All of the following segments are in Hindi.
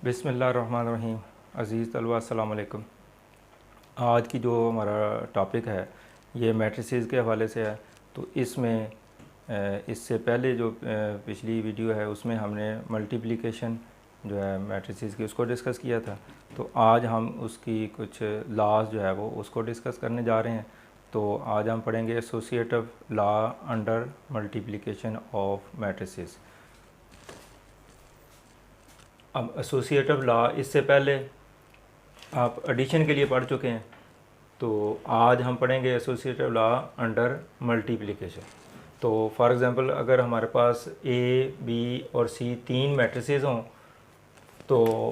बिस्मिल्लाहिर्रहमानिर्रहीम। अज़ीज़ तलबा अस्सलाम वालेकुम। आज की जो हमारा टॉपिक है ये मैट्रिसेस के हवाले से है। तो इसमें इससे पहले जो पिछली वीडियो है उसमें हमने मल्टीप्लिकेशन जो है मैट्रिसेस की उसको डिस्कस किया था। तो आज हम उसकी कुछ लॉज जो है वो उसको डिस्कस करने जा रहे हैं। तो आज हम पढ़ेंगे associative law under multiplication of matrices. अब एसोसिएटिव लॉ इससे पहले आप एडिशन के लिए पढ़ चुके हैं, तो आज हम पढ़ेंगे एसोसिएटिव लॉ अंडर मल्टीप्लिकेशन। तो फॉर एग्ज़ाम्पल अगर हमारे पास ए, बी और सी तीन मैट्रिसेस हों, तो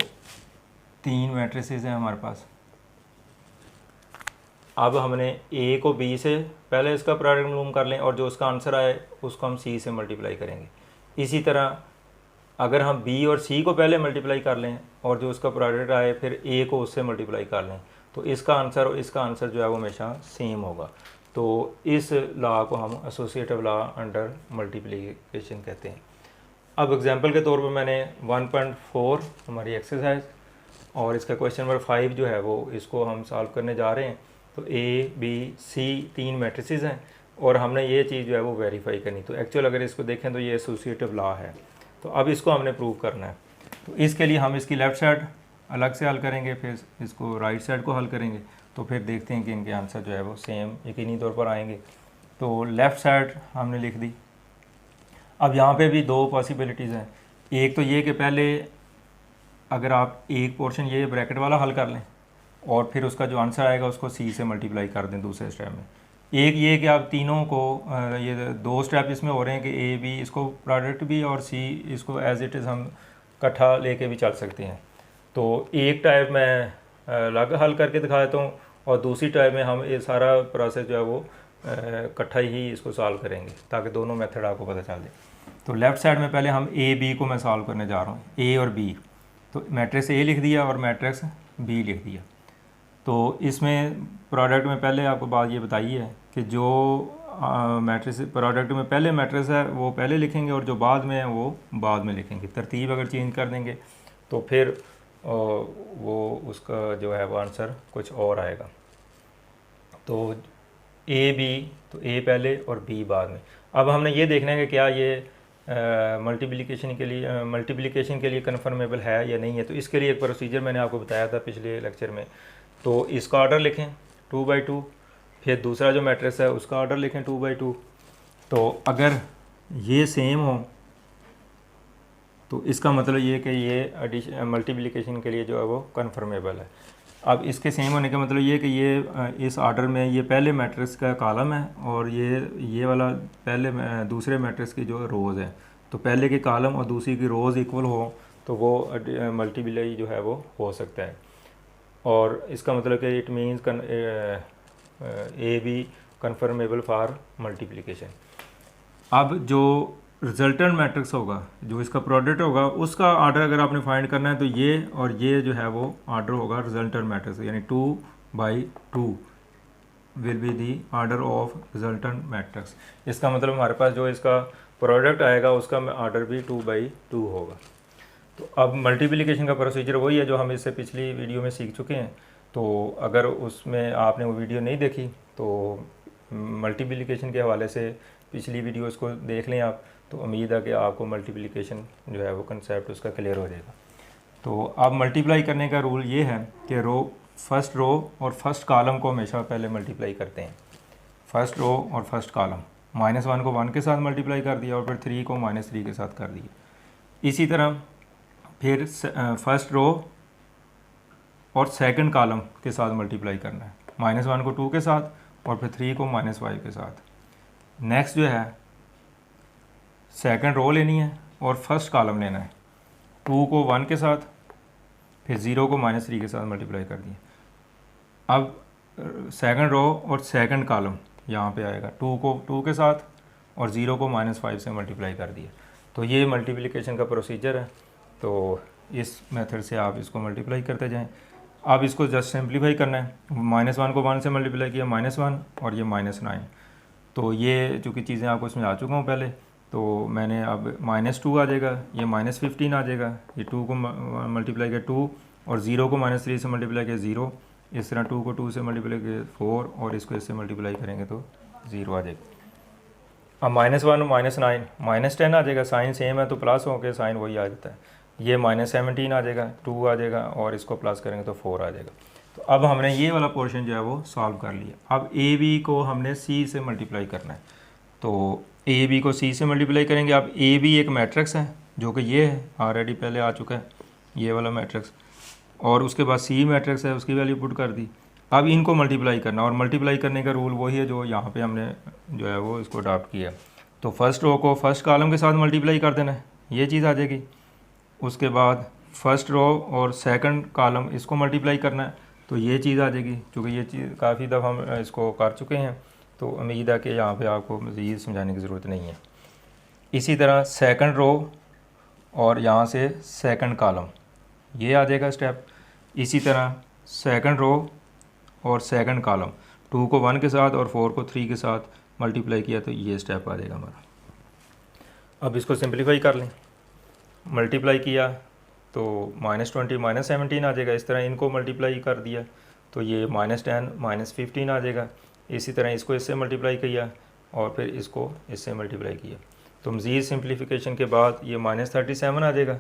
तीन मैट्रिसेस हैं हमारे पास। अब हमने ए को बी से पहले इसका प्रोडक्ट मालूम कर लें और जो उसका आंसर आए उसको हम सी से मल्टीप्लाई करेंगे। इसी तरह अगर हम बी और सी को पहले मल्टीप्लाई कर लें और जो उसका प्रोडक्ट आए फिर ए को उससे मल्टीप्लाई कर लें, तो इसका आंसर और इसका आंसर जो है वो हमेशा सेम होगा। तो इस लॉ को हम एसोसिएटिव लॉ अंडर मल्टीप्लिकेशन कहते हैं। अब एग्जांपल के तौर पे मैंने 1.4 हमारी एक्सरसाइज और इसका क्वेश्चन नंबर 5 जो है वो इसको हम सॉल्व करने जा रहे हैं। तो ए, बी, सी तीन मैट्रिसेस हैं और हमने ये चीज़ जो है वो वेरीफाई करनी। तो एक्चुअल अगर इसको देखें तो ये एसोसिएटिव लॉ है। तो अब इसको हमने प्रूव करना है। तो इसके लिए हम इसकी लेफ़्ट साइड अलग से हल करेंगे, फिर इसको राइट साइड को हल करेंगे। तो फिर देखते हैं कि इनके आंसर जो है वो सेम यकीनी तौर पर आएंगे। तो लेफ़्ट साइड हमने लिख दी। अब यहाँ पे भी दो पॉसिबिलिटीज़ हैं। एक तो ये कि पहले अगर आप एक पोर्शन ये ब्रैकेट वाला हल कर लें और फिर उसका जो आंसर आएगा उसको सी से मल्टीप्लाई कर दें दूसरे स्टेप में। एक ये कि आप तीनों को ये दो स्टेप इसमें हो रहे हैं कि ए बी इसको प्रोडक्ट भी और सी इसको एज इट इज़ हम इकट्ठा लेके भी चल सकते हैं। तो एक टाइप मैं अलग हल करके दिखा देता हूँ और दूसरी टाइप में हम ये सारा प्रोसेस जो है वो इकट्ठा ही इसको सॉल्व करेंगे ताकि दोनों मेथड आपको पता चल जाए। तो लेफ़्ट साइड में पहले हम ए बी को मैं सॉल्व करने जा रहा हूँ, ए और बी। तो मैट्रिक्स ए लिख दिया और मैट्रिक्स बी लिख दिया। तो इसमें प्रोडक्ट में पहले आपको बात ये बताई है कि जो मैट्रिक्स प्रोडक्ट में पहले मैट्रिक्स है वो पहले लिखेंगे और जो बाद में है वो बाद में लिखेंगे। तरतीब अगर चेंज कर देंगे तो फिर वो उसका जो है वो आंसर कुछ और आएगा। तो ए बी, तो ए पहले और बी बाद में। अब हमने ये देखना है कि क्या ये मल्टीप्लिकेशन के लिए कन्फर्मेबल है या नहीं है। तो इसके लिए एक प्रोसीजर मैंने आपको बताया था पिछले लेक्चर में। तो इसका ऑर्डर लिखें 2/2, फिर दूसरा जो मैट्रिक्स है उसका ऑर्डर लिखें 2/2। तो अगर ये सेम हो तो इसका मतलब ये कि ये मल्टीप्लिकेशन के लिए जो है वो कन्फर्मेबल है। अब इसके सेम होने का मतलब ये कि ये इस ऑर्डर में ये पहले मैट्रिक्स का कॉलम है और ये वाला पहले दूसरे मैट्रिक्स की जो रोज़ है। तो पहले के कॉलम और दूसरी की रोज़ इक्वल हो तो वो मल्टीप्लाई जो है वो हो सकता है। और इसका मतलब कि it means A B conformable for multiplication. अब जो रिजल्टेंट मैट्रिक्स होगा, जो इसका प्रोडक्ट होगा, उसका ऑर्डर अगर आपने फाइंड करना है तो ये और ये जो है वो ऑर्डर होगा रिजल्टेंट मैट्रिक्स, यानी 2/2 will be the order of resultant matrix. इसका मतलब हमारे पास जो इसका प्रोडक्ट आएगा उसका ऑर्डर भी 2/2 होगा। तो अब मल्टीप्लिकेशन का प्रोसीजर वही है जो हम इससे पिछली वीडियो में सीख चुके हैं। तो अगर उसमें आपने वो वीडियो नहीं देखी तो मल्टीप्लिकेशन के हवाले से पिछली वीडियोस को देख लें आप। तो उम्मीद है कि आपको मल्टीप्लिकेशन जो है वो कंसेप्ट उसका क्लियर हो जाएगा। तो अब मल्टीप्लाई करने का रूल ये है कि फर्स्ट रो और फर्स्ट कॉलम को हमेशा पहले मल्टीप्लाई करते हैं। फर्स्ट रो और फर्स्ट कॉलम, -1 को 1 के साथ मल्टीप्लाई कर दिया और फिर 3 को -3 के साथ कर दिया। इसी तरह फिर फर्स्ट रो और सेकंड कॉलम के साथ मल्टीप्लाई करना है, -1 को 2 के साथ और फिर 3 को -5 के साथ। नेक्स्ट जो है सेकंड रो लेनी है और फर्स्ट कॉलम लेना है, 2 को 1 के साथ, फिर 0 को -3 के साथ मल्टीप्लाई कर दिया। अब सेकंड रो और सेकंड कॉलम यहाँ पे आएगा, 2 को 2 के साथ और 0 को -5 से मल्टीप्लाई कर दिया। तो ये मल्टीप्लिकेशन का प्रोसीजर है। तो इस मेथड से आप इसको मल्टीप्लाई करते जाएं। अब इसको जस्ट सिंप्लीफाई करना है, -1 को 1 से मल्टीप्लाई किया -1 और ये -9। तो ये चूँकि चीज़ें आपको समझा चुका हूँ पहले। तो मैंने अब -2 आ जाएगा, ये -15 आ जाएगा, ये 2 को मल्टीप्लाई किया 2 और 0 को -3 से मल्टीप्लाई किया 0, इस तरह 2 को 2 से मल्टीप्लाई किया 4 और इसको इससे मल्टीप्लाई करेंगे तो 0 आ जाएगा। अब -1 -9 -10 आ जाएगा, साइन सेम है तो प्लस होकर साइन वही आ जाता है। ये -17 आ जाएगा, 2 आ जाएगा और इसको प्लस करेंगे तो 4 आ जाएगा। तो अब हमने ये वाला पोर्शन जो है वो सॉल्व कर लिया। अब ए बी को हमने सी से मल्टीप्लाई करना है, तो ए बी को सी से मल्टीप्लाई करेंगे। अब ए बी एक मैट्रिक्स है जो कि ये है, ऑलरेडी पहले आ चुका है ये वाला मैट्रिक्स, और उसके बाद सी मैट्रिक्स है, उसकी वैल्यू पुट कर दी। अब इनको मल्टीप्लाई करना, और मल्टीप्लाई करने का रूल वही है जो यहाँ पे हमने जो है वो इसको अडॉप्ट किया। तो फर्स्ट रो को फर्स्ट कॉलम के साथ मल्टीप्लाई कर देना है, ये चीज़ आ जाएगी। उसके बाद फर्स्ट रो और सेकंड कॉलम इसको मल्टीप्लाई करना है, तो ये चीज़ आ जाएगी। क्योंकि ये चीज़ काफ़ी दफ़ा हम इसको कर चुके हैं, तो उम्मीद है कि यहाँ पे आपको मज़ीद समझाने की ज़रूरत नहीं है। इसी तरह सेकंड रो और यहाँ से सेकंड कॉलम ये आ जाएगा स्टेप। इसी तरह सेकंड रो और सेकंड कॉलम 2 को 1 के साथ और 4 को 3 के साथ मल्टीप्लाई किया तो ये स्टेप आ जाएगा हमारा। अब इसको सिंप्लीफाई कर लें, मल्टीप्लाई किया तो -20 -17 आ जाएगा। इस तरह इनको मल्टीप्लाई कर दिया तो ये -10 -15 आ जाएगा। इसी तरह इसको इससे मल्टीप्लाई किया और फिर इसको इससे मल्टीप्लाई किया तो मज़ीद सिंप्लीफिकेशन के बाद ये -37 आ जाएगा।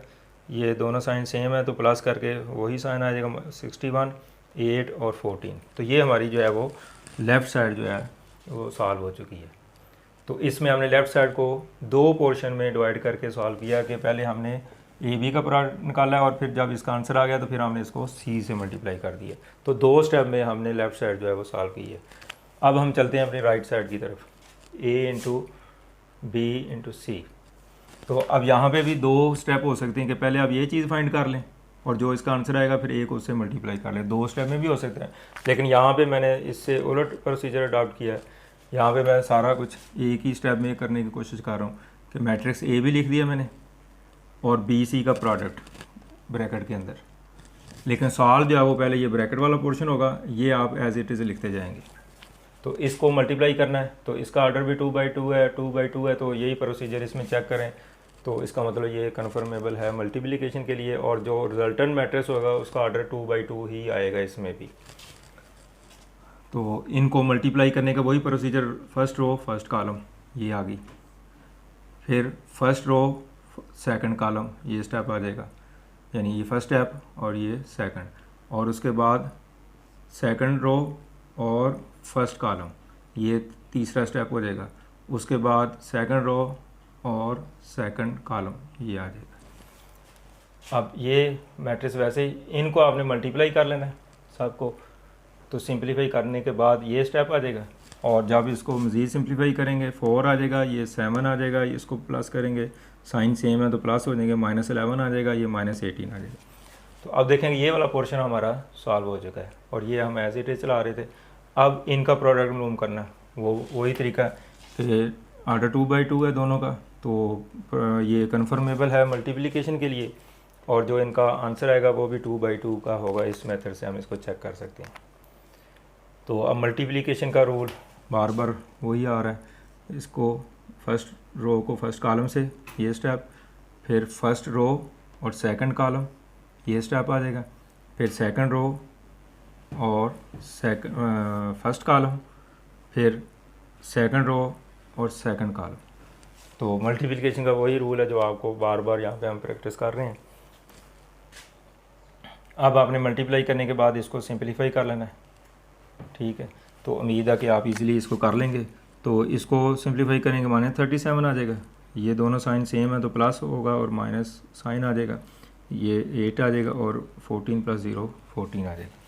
ये दोनों साइन सेम है तो प्लस करके वही साइन आ जाएगा 61, 8 और 14। तो ये हमारी जो है वो लेफ़्ट साइड जो है वो सॉल्व हो चुकी है। तो इसमें हमने लेफ़्ट साइड को 2 पोर्शन में डिवाइड करके सॉल्व किया कि पहले हमने ए बी का प्रोडक्ट निकाला है और फिर जब इसका आंसर आ गया तो फिर हमने इसको सी से मल्टीप्लाई कर दिया। तो 2 स्टेप में हमने लेफ़्ट साइड जो है वो सॉल्व की है। अब हम चलते हैं अपनी राइट साइड की तरफ, ए इंटू बी इंटू सी। तो अब यहाँ पे भी 2 स्टेप हो सकते हैं कि पहले आप ये चीज़ फाइंड कर लें और जो इसका आंसर आएगा फिर एक उससे मल्टीप्लाई कर लें। 2 स्टेप में भी हो सकता है, लेकिन यहाँ पे मैंने इससे उलट प्रोसीजर अडॉप्ट किया है। यहाँ पे मैं सारा कुछ एक ही स्टेप में करने की कोशिश कर रहा हूँ कि मैट्रिक्स ए भी लिख दिया मैंने और बी सी का प्रोडक्ट ब्रैकेट के अंदर, लेकिन सॉल्व जो है वो पहले ये ब्रैकेट वाला पोर्शन होगा, ये आप एज इट इज़ लिखते जाएंगे। तो इसको मल्टीप्लाई करना है तो इसका ऑर्डर भी 2/2 है, 2/2 है, तो यही प्रोसीजर इसमें चेक करें। तो इसका मतलब ये कन्फर्मेबल है मल्टीप्लिकेशन के लिए, और जो रिजल्टेंट मैट्रिक्स होगा उसका ऑर्डर 2/2 ही आएगा इसमें भी। तो इनको मल्टीप्लाई करने का वही procedure, first row first column ये आ गई, फिर फर्स्ट रो सेकंड कॉलम ये स्टेप आ जाएगा, यानी ये फर्स्ट स्टेप और ये सेकंड, और उसके बाद सेकंड रो और फर्स्ट कॉलम ये तीसरा स्टेप हो जाएगा। उसके बाद सेकंड रो और सेकंड कॉलम ये आ जाएगा। अब ये मैट्रिक्स वैसे ही इनको आपने मल्टीप्लाई कर लेना है सबको, तो सिंप्लीफाई करने के बाद ये स्टेप आ जाएगा, और जब इसको मज़ीद सिंप्लीफाई करेंगे 4 आ जाएगा, ये 7 आ जाएगा, इसको प्लस करेंगे साइन सेम है तो प्लस हो जाएंगे, -11 आ जाएगा, ये -18 आ जाएगा। तो अब देखेंगे ये वाला पोर्शन हमारा सॉल्व हो चुका है और ये हम एज इट इज़ चला रहे थे। अब इनका प्रोडक्ट मालूम करना, वो वही तरीका है कि ऑर्डर 2/2 है दोनों का, तो ये कन्फर्मेबल है मल्टीप्लिकेशन के लिए, और जो इनका आंसर आएगा वो भी 2/2 का होगा। इस मेथड से हम इसको चेक कर सकते हैं। तो अब मल्टीप्लिकेशन का रूल बार बार वही आ रहा है, इसको फर्स्ट रो को फर्स्ट कॉलम से ये स्टेप, फिर फर्स्ट रो और सेकंड कॉलम ये स्टेप आ जाएगा, फिर सेकंड रो और फर्स्ट कॉलम, फिर सेकंड रो और सेकंड कॉलम। तो मल्टीप्लिकेशन का वही रूल है जो आपको बार बार यहाँ पे हम प्रैक्टिस कर रहे हैं। अब आपने मल्टीप्लाई करने के बाद इसको सिंप्लीफाई कर लेना है, ठीक है। तो उम्मीद है कि आप इजीली इसको कर लेंगे। तो इसको सिंप्लीफाई करेंगे माने 37 आ जाएगा, ये दोनों साइन सेम है तो प्लस होगा और माइनस साइन आ जाएगा, ये 8 आ जाएगा, और 14 + 0 14 आ जाएगा।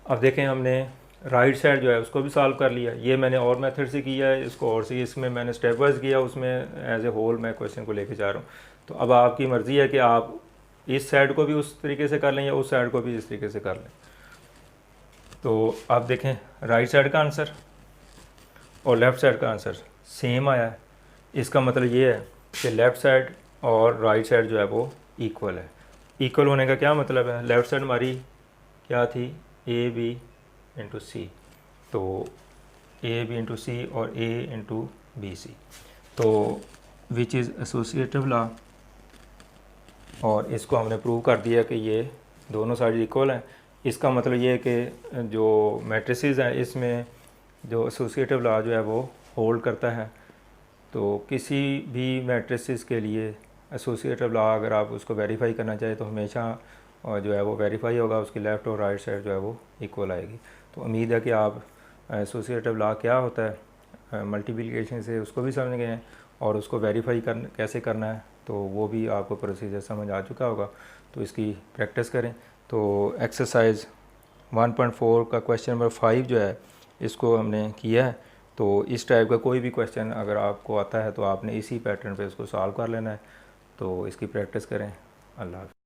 अब देखें हमने राइट साइड जो है उसको भी सॉल्व कर लिया। ये मैंने और मेथड से किया है, इसको और से इसमें मैंने स्टेप वाइज किया, उसमें एज ए होल मैं क्वेश्चन को लेके जा रहा हूँ। तो अब आपकी मर्ज़ी है कि आप इस साइड को भी उस तरीके से कर लें या उस साइड को भी इस तरीके से कर लें। तो आप देखें राइट साइड का आंसर और लेफ़्ट साइड का आंसर सेम आया है। इसका मतलब ये है कि लेफ़्ट साइड और राइट साइड जो है वो इक्वल है। इक्वल होने का क्या मतलब है, लेफ़्ट साइड हमारी क्या थी, ए बी इंटू सी, तो ए बी इंटू सी और ए इंटू बी सी। तो विच इज़ एसोसिएटिव लॉ, और इसको हमने प्रूव कर दिया कि ये दोनों साइड इक्वल हैं। इसका मतलब ये है कि जो मैट्रिसेस हैं इसमें जो एसोसिएटिव लॉ जो है वो होल्ड करता है। तो किसी भी मैट्रिसेस के लिए एसोसिएटिव लॉ अगर आप उसको वेरीफाई करना चाहें तो हमेशा जो है वो वेरीफाई होगा, उसकी लेफ़्ट और राइट साइड जो है वो इक्वल आएगी। तो उम्मीद है कि आप एसोसिएटिव लॉ क्या होता है मल्टीप्लिकेशन से उसको भी समझ गए हैं, और उसको वेरीफाई कैसे करना है तो वो भी आपको प्रोसीजर समझ आ चुका होगा। तो इसकी प्रैक्टिस करें। तो एक्सरसाइज 1.4 का क्वेश्चन नंबर 5 जो है इसको हमने किया है। तो इस टाइप का कोई भी क्वेश्चन अगर आपको आता है तो आपने इसी पैटर्न पे उसको सॉल्व कर लेना है। तो इसकी प्रैक्टिस करें। अल्लाह हाफ़िज़।